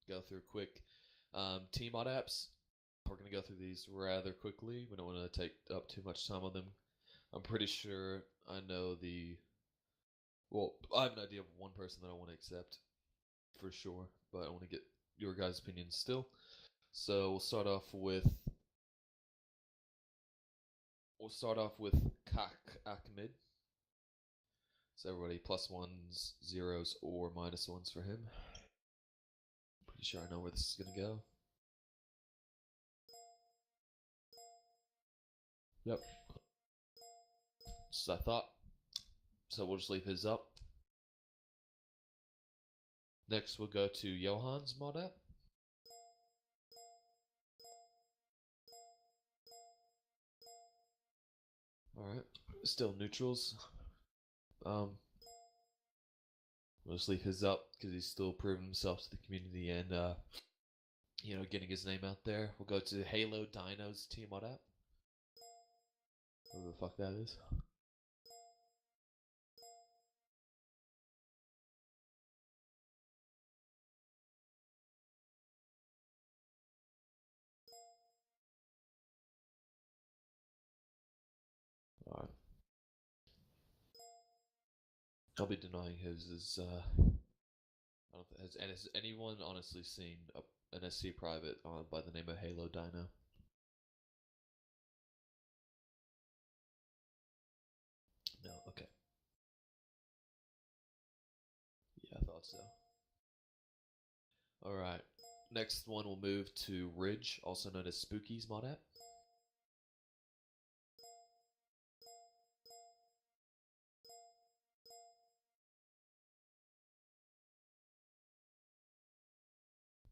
go through quick team mod apps. We're going to go through these rather quickly. We don't want to take up too much time on them. I'm pretty sure I know well, I have an idea of one person that I want to accept for sure, but I want to get your guys' opinions still. So we'll start off with Kak Ahmed. So everybody plus ones, zeros, or minus ones for him. Pretty sure I know where this is gonna go. Yep. Just I thought. So we'll just leave his up. Next we'll go to Johan's mod app. Alright. Still neutrals. We'll just leave his up because he's still proving himself to the community and getting his name out there. We'll go to Halo Dino's team mod app. Whatever the fuck that is. Alright. I'll be denying his is I don't think, has anyone honestly seen an SC private by the name of Halo Dino? No, okay. Yeah, I thought so. Alright. Next one we'll move to Ridge, also known as Spooky's mod app.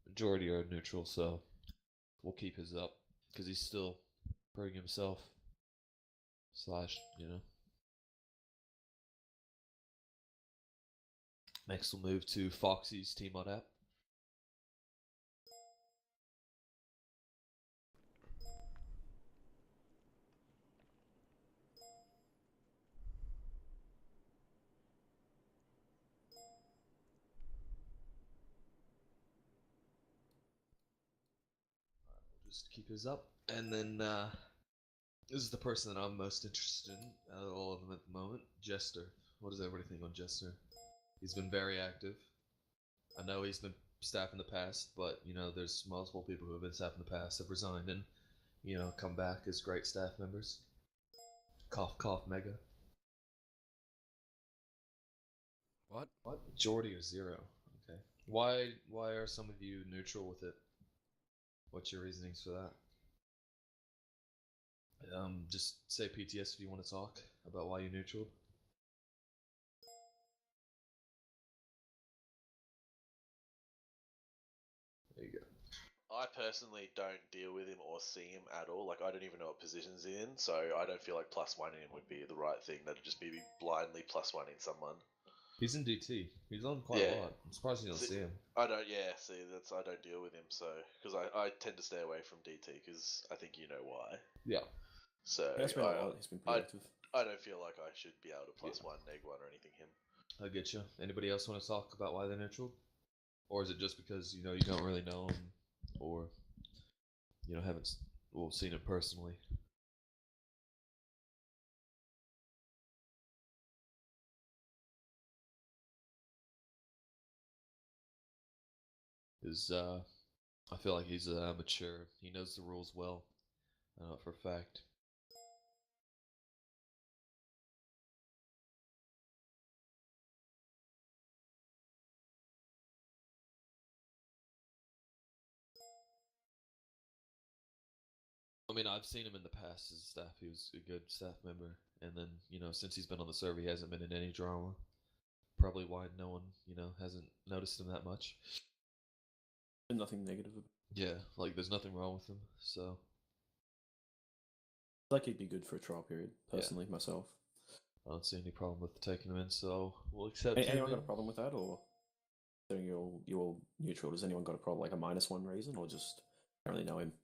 Majority are neutral, so we'll keep his up because he's still proving himself. Next we'll move to Foxy's team mod app. Just keep his up. And then this is the person that I'm most interested in out of all of them at the moment, Jester. What does everybody think on Jester? He's been very active. I know he's been staff in the past, but there's multiple people who have been staff in the past have resigned and come back as great staff members. Cough cough mega. What? Jordy or zero? Okay. Why are some of you neutral with it? What's your reasonings for that? Just say PTS if you want to talk about why you neutral. There you go. I personally don't deal with him or see him at all. Like, I don't even know what positions he's in, so I don't feel like plus one in him would be the right thing. That'd just be blindly plus one in someone. He's in DT. He's on quite a lot. I'm surprised you don't see him. I don't deal with him, so because I tend to stay away from DT because I think you know why. Yeah. So He's been pretty active. I don't feel like I should be able to plus one, neg one, or anything him. I get you. Anybody else want to talk about why they're neutral, or is it just because you don't really know him, or haven't seen it personally? Because I feel like he's mature. He knows the rules well. I know it for a fact. I mean, I've seen him in the past as staff. He was a good staff member, and then since he's been on the server, he hasn't been in any drama. Probably why no one hasn't noticed him that much. Nothing negative. Yeah, like there's nothing wrong with him. So, like he'd be good for a trial period. Personally, myself. I don't see any problem with taking him in, so we'll accept. Anyone got a problem with that, or you're all neutral? Does anyone got a problem, like a -1 reason, or just don't really know him?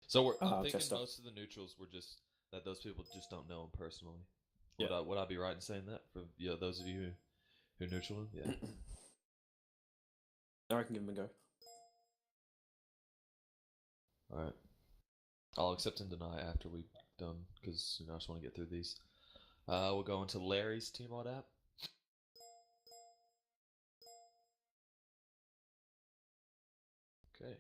So I'm thinking most of the neutrals were just that those people just don't know him personally. Would I be right in saying that for those of you who neutral him? Yeah. I can give him a go. Alright. I'll accept and deny after we've done, because I just want to get through these. We'll go into Larry's Tmod app. Okay.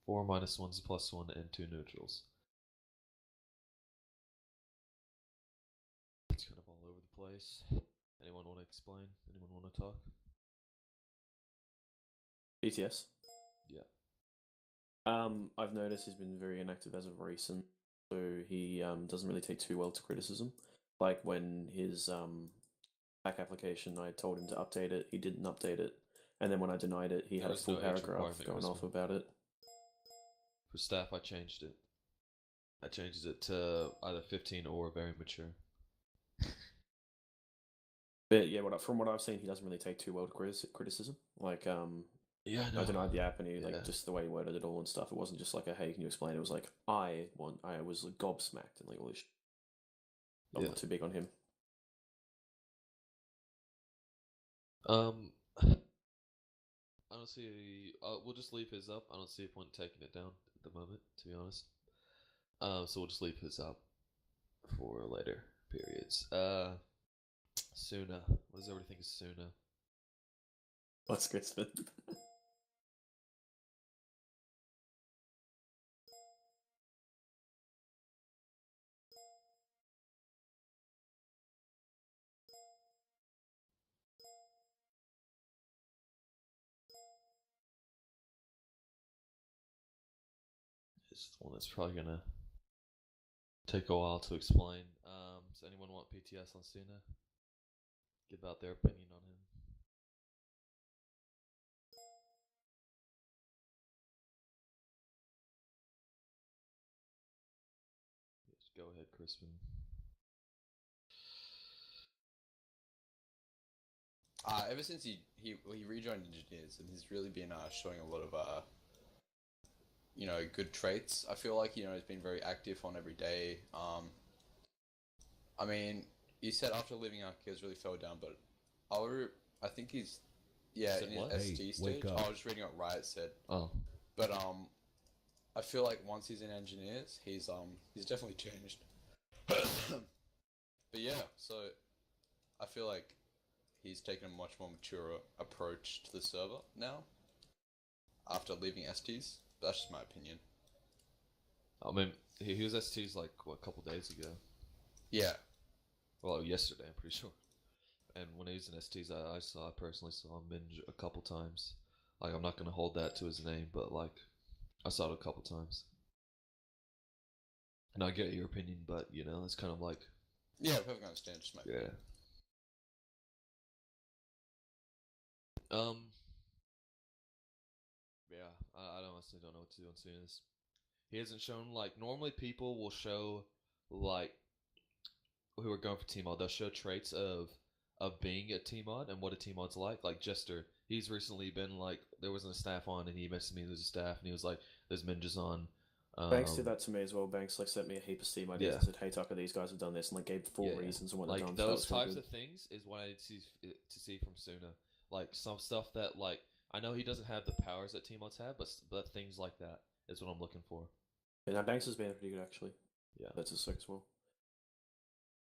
Four -1s, +1, and 2 neutrals. It's kind of all over the place. Anyone want to explain? Anyone want to talk? BTS. Yeah. I've noticed he's been very inactive as of recent, so he doesn't really take too well to criticism. Like when his back application, I told him to update it, he didn't update it, and then when I denied it, he had a There's full no age paragraph requirement, going off Crispin. about it. For staff, I changed it. I changed it to either 15 or very mature. But yeah, from what I've seen, he doesn't really take too well to criticism. Like, Yeah, I denied the app, and he Yeah. like just the way he worded it all and stuff. It wasn't just like a "Hey, can you explain?" It was like I was like, gobsmacked and like all this. I'm Yeah. not too big on him. I don't see. We'll just leave his up. I don't see a point in taking it down at the moment, to be honest. So we'll just leave his up for later periods. Suna. What does everybody think of Suna? What's Crispin? It's the one that's probably gonna take a while to explain. Does anyone want PTS on Suna? Give out their opinion on him. Yes, go ahead, Crispin. Ever since he rejoined engineers, and he's really been showing a lot of good traits. I feel like he's been very active on every day. I mean, you said after leaving Arceus really fell down, but I think he's Said in his what? ST Hey, stage. wake up. I was just reading what Riot said, Oh, but I feel like once he's in engineers, he's definitely changed. But yeah, so I feel like he's taken a much more mature approach to the server now after leaving STs. But that's just my opinion. I mean, he was STs like what, a couple days ago. Yeah, Well, yesterday, I'm pretty sure. And when he was in STs, I personally saw him binge a couple times. Like, I'm not gonna hold that to his name, but like, I saw it a couple times. And I get your opinion, but it's kind of like, yeah, perfectly understand. Just my opinion. Um, yeah, I honestly don't know what to do on Sunas. He hasn't shown like normally people will show like who are going for T mod. They'll show traits of being a T mod and what a T mod's like. Like Jester, he's recently been like there wasn't a staff on, and he messaged me there's a staff, and he was like, "There's ninjas on." Banks did that to me as well. Banks like sent me a heap of Steam ideas Yeah. and said, "Hey Tucker, these guys have done this," and like gave full Yeah, yeah. reasons and what Like they've done. So that those was really types good. of things is what I need to see from Suna. Like some stuff that like I know he doesn't have the powers that T mods have, but things like that is what I'm looking for. Yeah, now Banks has been pretty good actually. Yeah. That's his sick as well.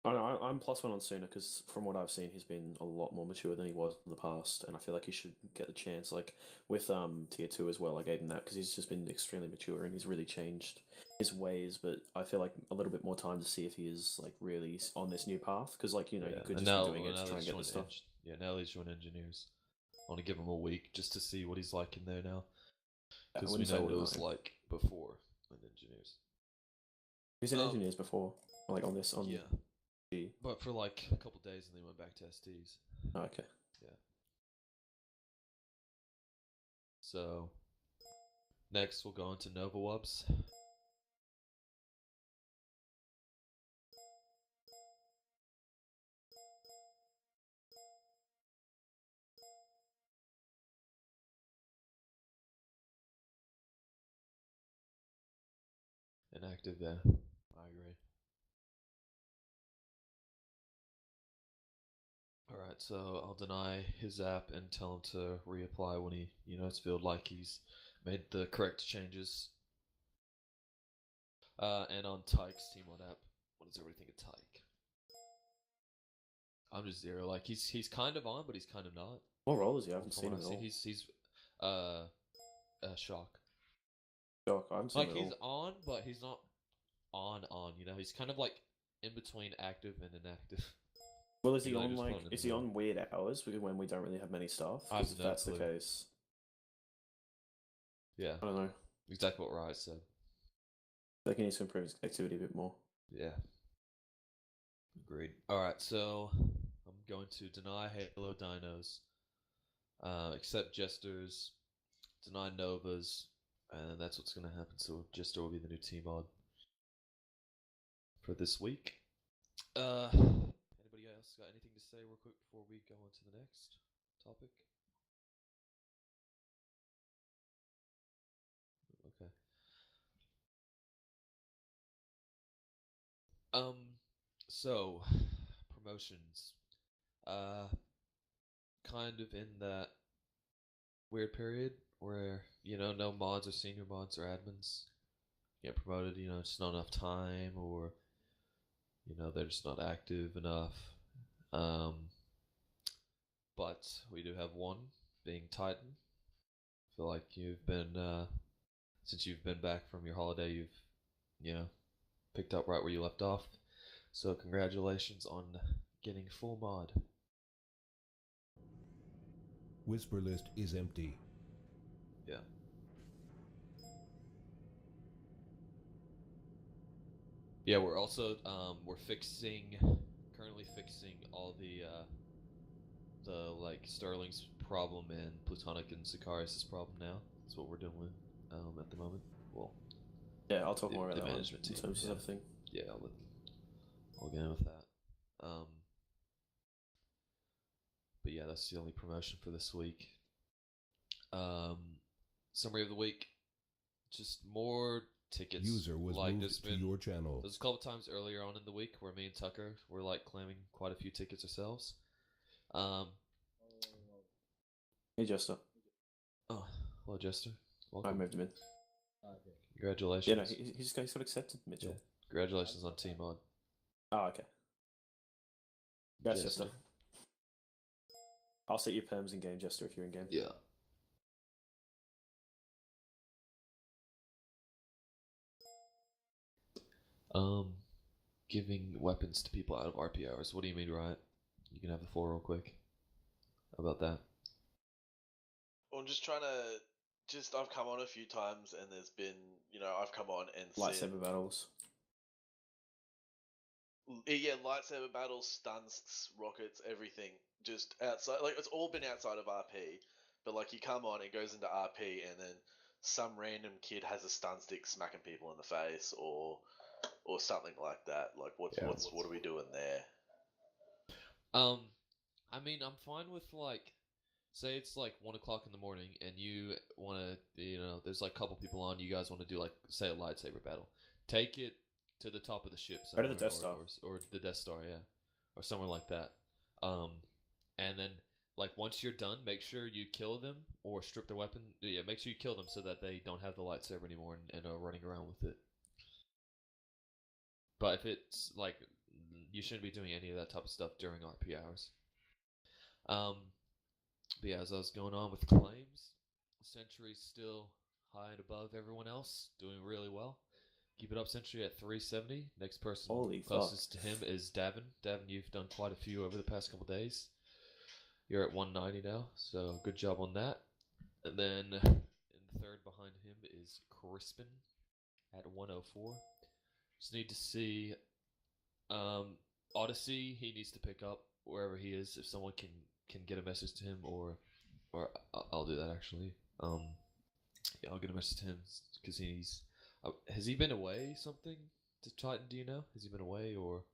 I'm +1 on Suna because from what I've seen, he's been a lot more mature than he was in the past, and I feel like he should get the chance. Like with tier 2 as well, I gave him that because he's just been extremely mature and he's really changed his ways. But I feel like a little bit more time to see if he is like really on this new path because like you Yeah, could and just now, be doing it now to try he's and get the joined stuff. now he's joined engineers. I want to give him a week just to see what he's like in there now, I because we wouldn't know say what it no. was like before in engineers. He was in Um, engineers before, like on Yeah, G. but for like a couple days, and then went back to STs. Oh, okay. Yeah. So next we'll go into Nova Wubs. Inactive, yeah. I agree. that, so I'll deny his app and tell him to reapply when he, it's feel like he's made the correct changes. And on Tyke's Teamod app, what does everybody think of Tyke? I'm just zero. Like he's kind of on, but he's kind of not. What role is he? I haven't From seen what him I've at all. seen, he's shock. Doc, I haven't seen Like him at he's all. on, but he's not on. He's kind of like in between active and inactive. Well, is he Like, on just like? put it in Is the he middle. on weird hours when we don't really have many staff? I have Because if no that's the clue. case, Yeah, I don't know. exactly what Riot said. I think he needs to improve his activity a bit more. Yeah. Agreed. Alright, so I'm going to deny Halo Dinos, accept Jesters, deny Novas, and that's what's going to happen. So Jester will be the new team mod for this week. Anybody else got anything to say real quick before we go on to the next topic? Okay. So promotions. Kind of in that weird period where, no mods or senior mods or admins get promoted, just not enough time, or, they're just not active enough. But we do have one, being Titan. I feel like you've been, since you've been back from your holiday, you've, picked up right where you left off. So congratulations on getting full mod. Whisper list is empty. Yeah. Yeah, we're also currently fixing all the like Sterling's problem and Plutonic and Sicarius' problem now. That's what we're doing with at the moment. Well, Yeah, I'll talk more about the that management in team, terms yeah. of everything. Yeah, I'll get in with that. But yeah, that's the only promotion for this week. Summary of the week: just more tickets. User was like moved to your channel. There's a couple times earlier on in the week where me and Tucker were like claiming quite a few tickets ourselves. Hey, Jester. Oh, hello, Jester. I Welcome. moved him in. Congratulations. Yeah, no, he's got accepted, Mitchell. Yeah. Congratulations on Team Mod. Oh, okay. Yes, Jester. Jester. I'll set your perms in game, Jester, if you're in game. Yeah. Giving weapons to people out of RP hours. What do you mean, Riot? You can have the floor real quick. How about that? Well, I'm just trying to. I've come on a few times and there's been, I've come on and seen. Lightsaber battles. Yeah, lightsaber battles, stuns, rockets, everything. Just outside. Like, it's all been outside of RP. But, like, you come on, it goes into RP, and then some random kid has a stun stick smacking people in the face, or something like that. Like, what are we doing there? I mean, I'm fine with, like, say it's like 1 o'clock in the morning and you want to, there's like a couple people on, you guys want to do, like, say a lightsaber battle. Take it to the top of the ship Or to somewhere, the Death Star. or the Death Star, yeah, or somewhere like that. And then, like, once you're done, make sure you kill them or strip their weapon. Yeah, make sure you kill them so that they don't have the lightsaber anymore and are running around with it. But if it's like, you shouldn't be doing any of that type of stuff during RP hours. But yeah, as I was going on with claims, Sentry's still high and above everyone else, doing really well. Keep it up, Sentry, at 370. Next person Holy closest fuck. to him is Davin. Davin, you've done quite a few over the past couple days. You're at 190 now, so good job on that. And then in third behind him is Crispin at 104. Just need to see Odyssey. He needs to pick up wherever he is. If someone can get a message to him, or I'll do that actually. Yeah, I'll get a message to him because he's. Has he been away something to Titan? Do you know? Has he been away, or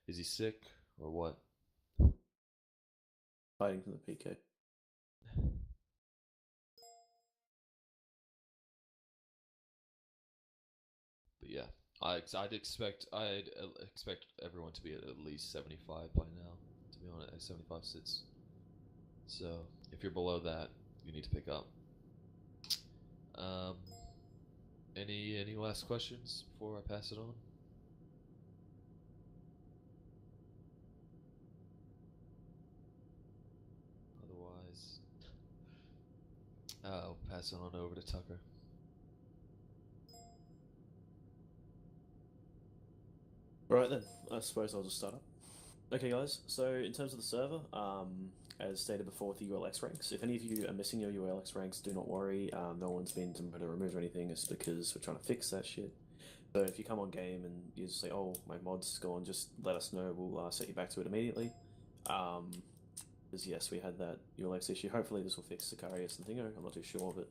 is he sick, or what? Fighting from the PK. But yeah, I'd expect everyone to be at least 75 by now, to to be on it. 75 sits. So if you're below that, you need to pick up. Any last questions before I pass it on? Otherwise, I'll pass it on over to Tucker. Right then, I suppose I'll just start up. Okay, guys. So in terms of the server, as stated before with the ULX ranks, if any of you are missing your ULX ranks, do not worry. No one's been removed or anything. It's because we're trying to fix that shit. So if you come on game and you just say, "Oh, my mod's gone," just let us know. We'll set you back to it immediately. Because yes, we had that ULX issue. Hopefully this will fix Sicarius and Thingo. I'm not too sure, but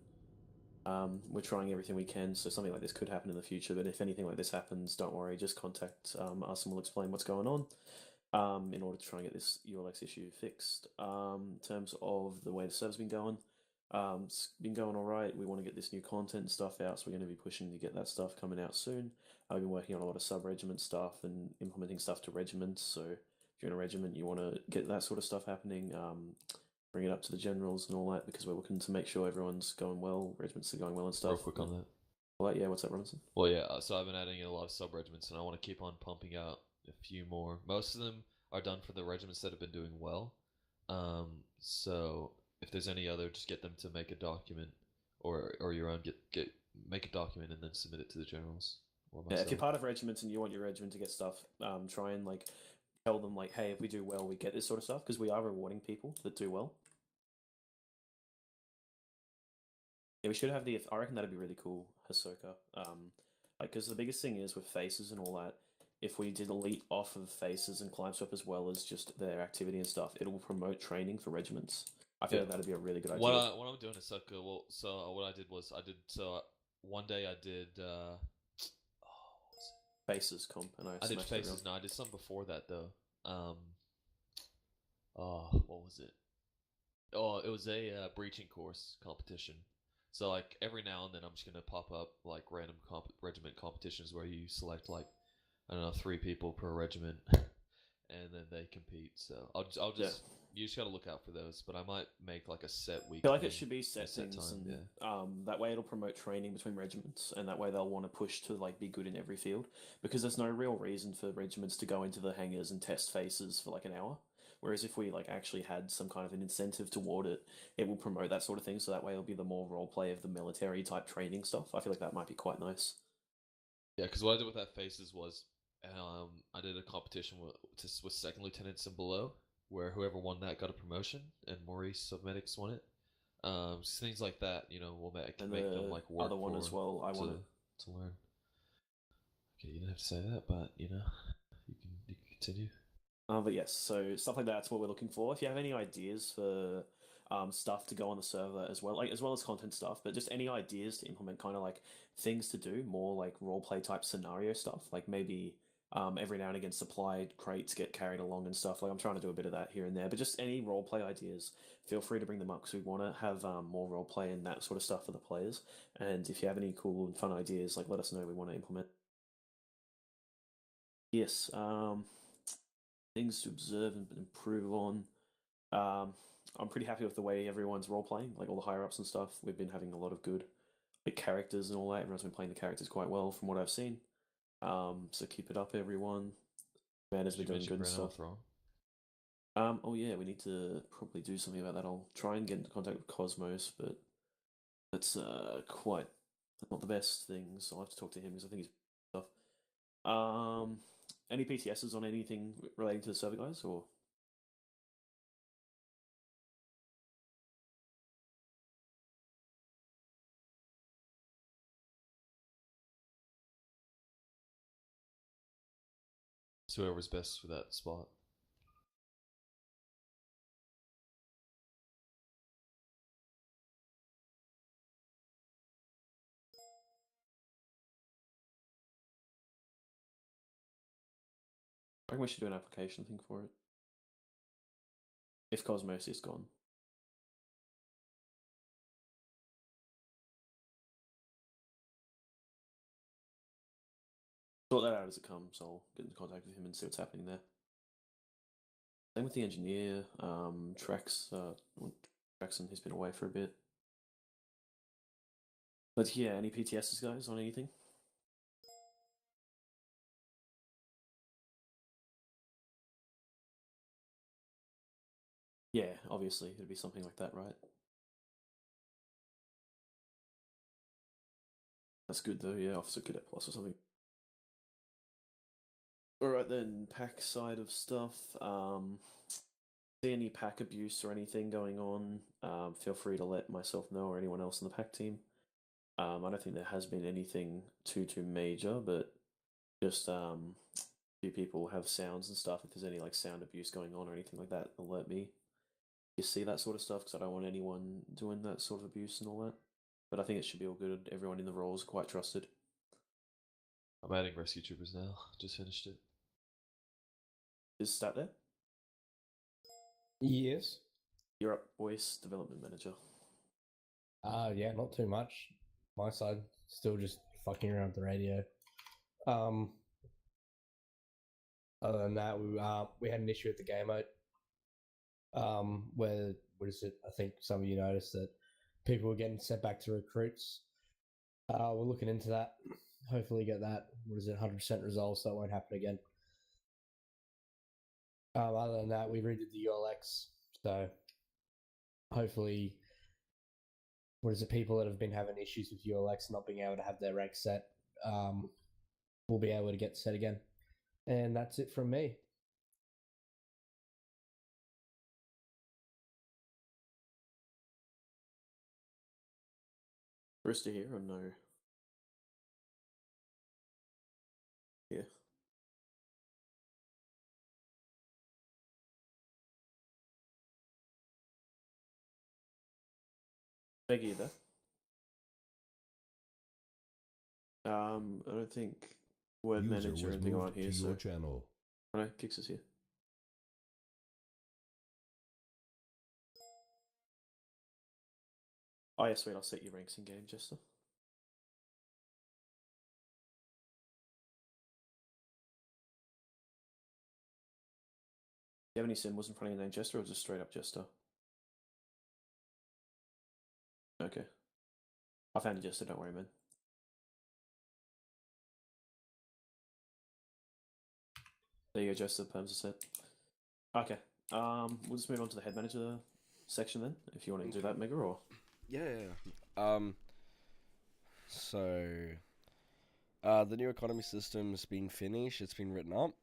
we're trying everything we can. So something like this could happen in the future. But if anything like this happens, don't worry. Just contact us and we'll explain what's going on. In order to try and get this ULX issue fixed. In terms of the way the server's been going, it's been going alright. We want to get this new content and stuff out, so we're going to be pushing to get that stuff coming out soon. I've been working on a lot of sub-regiment stuff and implementing stuff to regiments, so if you're in a regiment, you want to get that sort of stuff happening, bring it up to the generals and all that, because we're looking to make sure everyone's going well, regiments are going well and stuff. Real quick on that. Well, yeah, what's up, Robinson? Well, yeah, so I've been adding in a lot of sub-regiments, and I want to keep on pumping out a few more. Most of them are done for the regiments that have been doing well. So if there's any other, just get them to make a document, or your own, make a document and then submit it to the generals. Or Yeah, if you're part of regiments and you want your regiment to get stuff, try and like tell them like, hey, if we do well, we get this sort of stuff, because we are rewarding people that do well. Yeah, we should have I reckon that'd be really cool, Hisoka. Like, because the biggest thing is with faces and all that, if we did elite off of faces and climb swap as well as just their activity and stuff, it will promote training for regiments. I feel like that'd be a really good idea. What I'm doing is well, so what I did was one day I did what was it? Faces comp, and I did faces. No, I did some before that though. What was it? Oh, it was a breaching course competition. So like every now and then I'm just gonna pop up like random regiment competitions where you select like, I don't know, 3 people per regiment, and then they compete. So I'll just you just gotta look out for those. But I might make like a set week. I feel like it should be set things, time, and that way it'll promote training between regiments, and that way they'll want to push to like be good in every field, because there's no real reason for regiments to go into the hangars and test faces for like an hour. Whereas if we like actually had some kind of an incentive toward it, it will promote that sort of thing. So that way it'll be the more role play of the military type training stuff. I feel like that might be quite nice. Yeah, because what I did with that faces was, I did a competition with second lieutenants and below, where whoever won that got a promotion, and Maurice of Medics won it. Things like that, will make them like work. Other one as well. I want to learn. Okay, you didn't have to say that, but you can continue. But yes, so stuff like that's what we're looking for. If you have any ideas for stuff to go on the server as well, as well as content stuff, but just any ideas to implement, kind of like things to do, more like role play type scenario stuff, like maybe every now and again supply crates get carried along and stuff. Like I'm trying to do a bit of that here and there, but just any role play ideas, feel free to bring them up, because we want to have more role play and that sort of stuff for the players. And if you have any cool and fun ideas, like let us know. We want to implement. Yes. Things to observe and improve on. I'm pretty happy with the way everyone's role playing, like all the higher ups and stuff. We've been having a lot of good characters and all that. Everyone's been playing the characters quite well from what I've seen. So keep it up, everyone. Man has been doing good stuff. Oh yeah, we need to probably do something about that. I'll try and get into contact with Cosmos, but that's quite not the best things. I'll have to talk to him because I think he's stuff. Any PTSs on anything relating to the server, guys, or? So whoever's best for that spot. I think we should do an application thing for it. If Cosmos is gone. Sort that out as it comes. I'll get into contact with him and see what's happening there. Same with the engineer. Traxon, he's been away for a bit. But yeah, any PTSs, guys, on anything? Yeah, obviously, it'd be something like that, right? That's good, though, yeah, Officer Cadet Plus or something. Alright then, pack side of stuff. See any pack abuse or anything going on, feel free to let myself know or anyone else in the pack team. I don't think there has been anything too major, but just few people have sounds and stuff. If there's any like sound abuse going on or anything like that, alert me. You see that sort of stuff because I don't want anyone doing that sort of abuse and all that. But I think it should be all good. Everyone in the role is quite trusted. I'm adding rescue troopers now. Just finished it. Is Stat there? Yes. You're up, voice development manager. Yeah, not too much. My side, still just fucking around with the radio. Other than that, we had an issue with the game mode. Where, what is it? I think some of you noticed that people were getting sent back to recruits. We're looking into that. Hopefully get that, 100% resolved so it won't happen again. Other than that, we redid the ULX, so hopefully, people that have been having issues with ULX not being able to have their rank set, will be able to get set again. And that's it from me. Rooster here or no? Yeah. Peggy there. I don't think word User manager or was anything on moved here, to so your channel. I know Kix is here. Oh yeah, sweet, I'll set your ranks in game, Jester. Do you have any symbols in front of your name, Jester, or just straight up Jester? Okay. I found a Jester, don't worry, man. There you go, Jester, perms are set. Okay. We'll just move on to the head manager section then, if you want to do that, Mega, or... Yeah. So, the new economy system's been finished. It's been written up.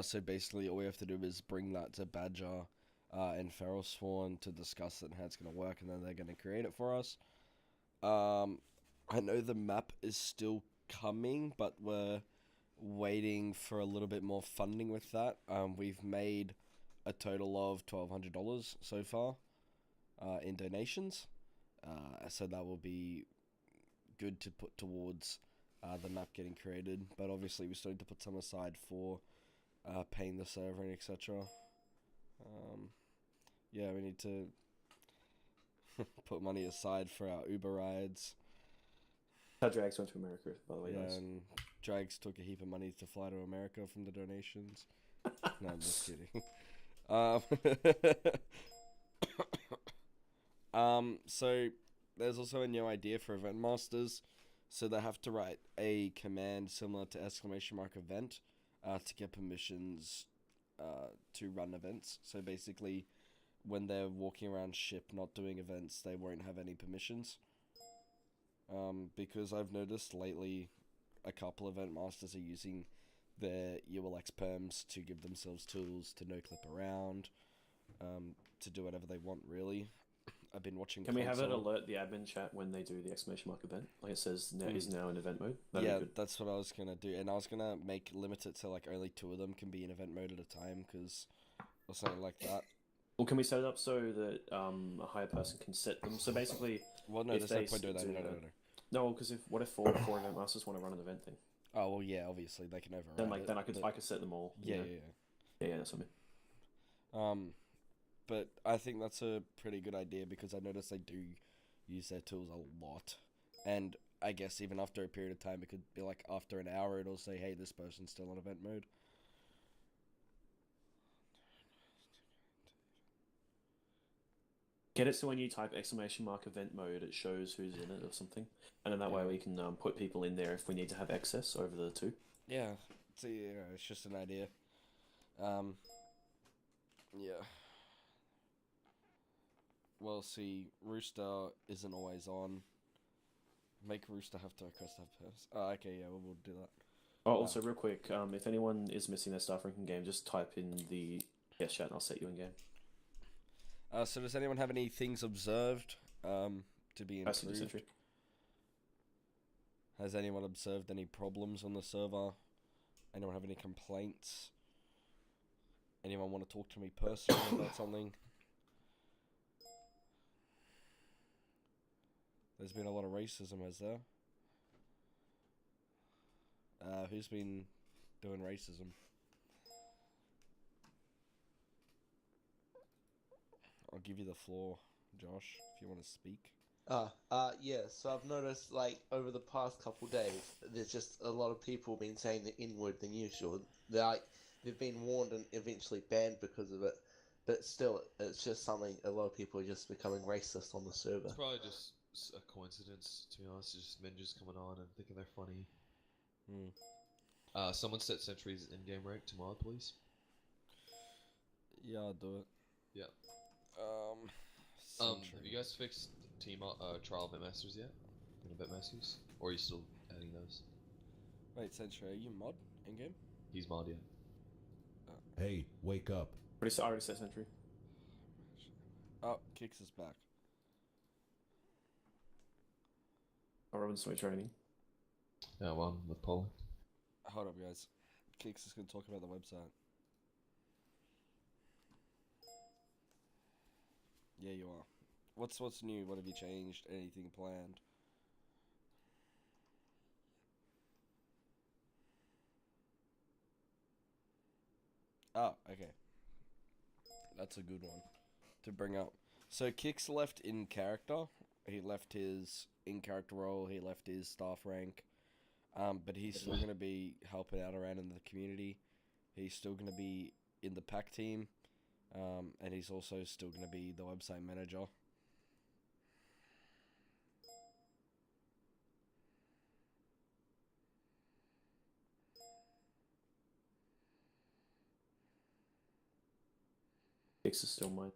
So basically, all we have to do is bring that to Badger and Feral Sworn to discuss it and how it's going to work, and then they're going to create it for us. I know the map is still coming, but we're waiting for a little bit more funding with that. We've made a total of $1,200 so far in donations. So that will be good to put towards the map getting created. But obviously we still need to put some aside for paying the server and etc. Yeah, we need to put money aside for our Uber rides. How Drags went to America, by the way, Yeah, guys. and Drags took a heap of money to fly to America from the donations. No, I'm just kidding. So there's also a new idea for event masters. So they have to write a command similar to !event to get permissions to run events. So basically, when they're walking around ship not doing events, they won't have any permissions. Because I've noticed lately a couple event masters are using their ULX perms to give themselves tools to no-clip around, to do whatever they want, really. I've been watching Can we have it console. alert the admin chat when they do the exclamation mark event? Like it says now is now in event mode? That'd Yeah, be good. that's what I was gonna do, and I was gonna limit it to like only 2 of them can be in event mode at a time, because or something like that. Well, can we set it up so that a higher person can set them? So basically, Well, no, if there's no they point doing that. do No. that- no, because what if four event masters want to run an event thing? Oh well, yeah, obviously they can override Then like it, then I could but- set them all. you Yeah, know? Yeah, that's what I mean. But I think that's a pretty good idea because I noticed they do use their tools a lot, and I guess even after a period of time, it could be like after an hour, it'll say, "Hey, this person's still on event mode." Get it so when you type exclamation mark event mode, it shows who's in it or something, and then that way we can put people in there if we need to have access over the two. Yeah, so it's just an idea. Yeah. Well, see, Rooster isn't always on. Make Rooster have to request have purse. Oh, okay, yeah, we'll do that. Oh, also, real quick, if anyone is missing their staff rank in game, just type in the yes chat and I'll set you in game. So does anyone have any things observed to be Pass to the improved? sentry. Has anyone observed any problems on the server? Anyone have any complaints? Anyone want to talk to me personally about something? There's been a lot of racism, has there? Who's been doing racism? I'll give you the floor, Josh, if you want to speak. Yeah, so I've noticed, like, over the past couple days, there's just a lot of people been saying the N-word than usual. They've been warned and eventually banned because of it, but still, it's just something, a lot of people are just becoming racist on the server. It's probably just a coincidence, to be honest. It's just men just coming on and thinking they're funny. Someone set sentries in game rank tomorrow, please. Yeah, I'll do it. Yeah. Sentry. Have you guys fixed team trial bitmasters yet? Bitmasters? Or are you still adding those? Wait, Sentry, are you mod in game? He's mod, yeah. Hey, wake up. I already set sentry. Oh, Kix is back. Oh, Robin's doing training. Yeah, well, with Paul. Hold up, guys. Kix is going to talk about the website. Yeah, you are. What's new? What have you changed? Anything planned? Oh, okay. That's a good one to bring up. So Kix left in character. He left his in-character role. He left his staff rank. But he's still going to be helping out around in the community. He's still going to be in the pack team. And he's also still going to be the website manager. X is still mine.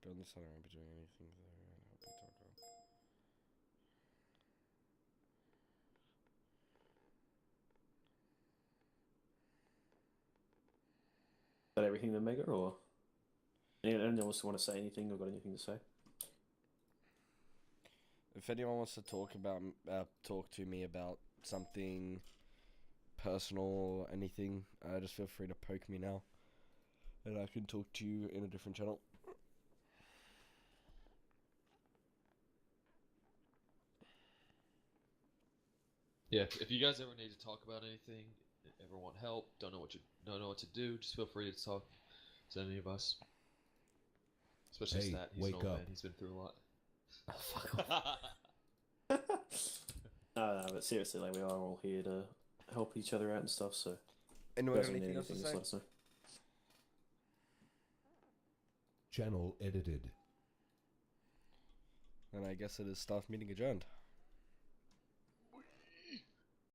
Go on the center, I'll be doing anything there and help you talk about. Is that everything then, Mega, or anyone else want to say anything or got anything to say? If anyone wants to talk to me about something personal or anything, just feel free to poke me now, and I can talk to you in a different channel. Yeah, if you guys ever need to talk about anything, ever want help, don't know what to do, just feel free to talk to any of us. Especially Hey, Stat, he's wake an old up. man, he's been through a lot. Oh, fuck off. No, but seriously, like, we are all here to help each other out and stuff, so if you Anyone guys got need anything else to anything, say? just let us know. Channel edited. And I guess it is staff meeting adjourned.